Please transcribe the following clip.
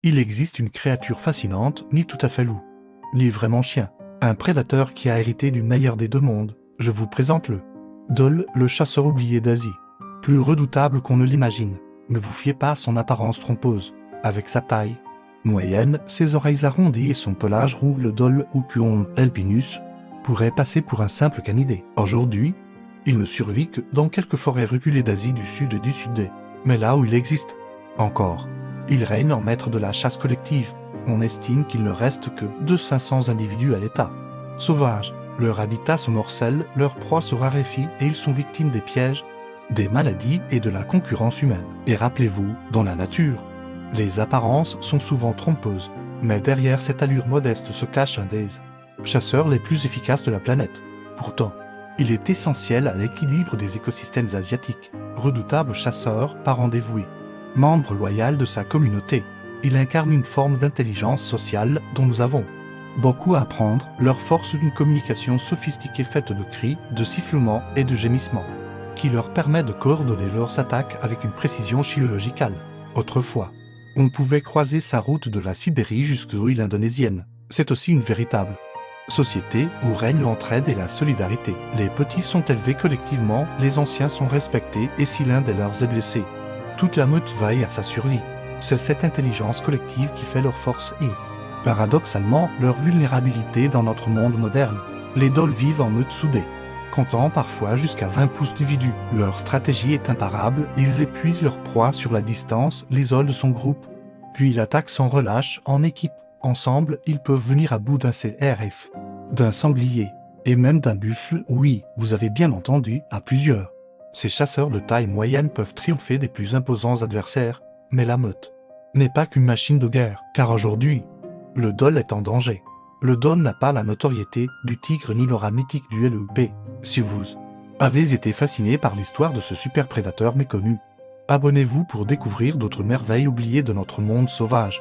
Il existe une créature fascinante, ni tout à fait loup, ni vraiment chien. Un prédateur qui a hérité du meilleur des deux mondes. Je vous présente le Dol, le chasseur oublié d'Asie. Plus redoutable qu'on ne l'imagine. Ne vous fiez pas à son apparence trompeuse. Avec sa taille moyenne, ses oreilles arrondies et son pelage roux, le Dol Ucuon alpinus pourrait passer pour un simple canidé. Aujourd'hui, il ne survit que dans quelques forêts reculées d'Asie du Sud et du Sud-Est. Mais là où il existe encore, il règne en maître de la chasse collective. On estime qu'il ne reste que 500 individus à l'état sauvage. Leur habitat se morcelle, leur proie se raréfie et ils sont victimes des pièges, des maladies et de la concurrence humaine. Et rappelez-vous, dans la nature, les apparences sont souvent trompeuses, mais derrière cette allure modeste se cache un des chasseurs les plus efficaces de la planète. Pourtant, il est essentiel à l'équilibre des écosystèmes asiatiques. Redoutable chasseur, parent dévoué, membre loyal de sa communauté, il incarne une forme d'intelligence sociale dont nous avons beaucoup à apprendre, leur force d'une communication sophistiquée faite de cris, de sifflements et de gémissements, qui leur permet de coordonner leurs attaques avec une précision chirurgicale. Autrefois, on pouvait croiser sa route de la Sibérie jusqu'aux îles indonésiennes. C'est aussi une véritable société où règne l'entraide et la solidarité. Les petits sont élevés collectivement, les anciens sont respectés et si l'un des leurs est blessé, toute la meute veille à sa survie. C'est cette intelligence collective qui fait leur force et, paradoxalement, leur vulnérabilité dans notre monde moderne. Les Dols vivent en meute soudée, comptant parfois jusqu'à 20 individus. Leur stratégie est imparable, ils épuisent leur proie sur la distance, l'isolent de son groupe, puis l'attaquent sans relâche, en équipe. Ensemble, ils peuvent venir à bout d'un CRF, d'un sanglier, et même d'un buffle, oui, vous avez bien entendu, à plusieurs. Ces chasseurs de taille moyenne peuvent triompher des plus imposants adversaires, mais la meute n'est pas qu'une machine de guerre, car aujourd'hui, le Dol est en danger. Le Dol n'a pas la notoriété du tigre ni l'aura mythique du LEP. Si vous avez été fasciné par l'histoire de ce super prédateur méconnu, abonnez-vous pour découvrir d'autres merveilles oubliées de notre monde sauvage.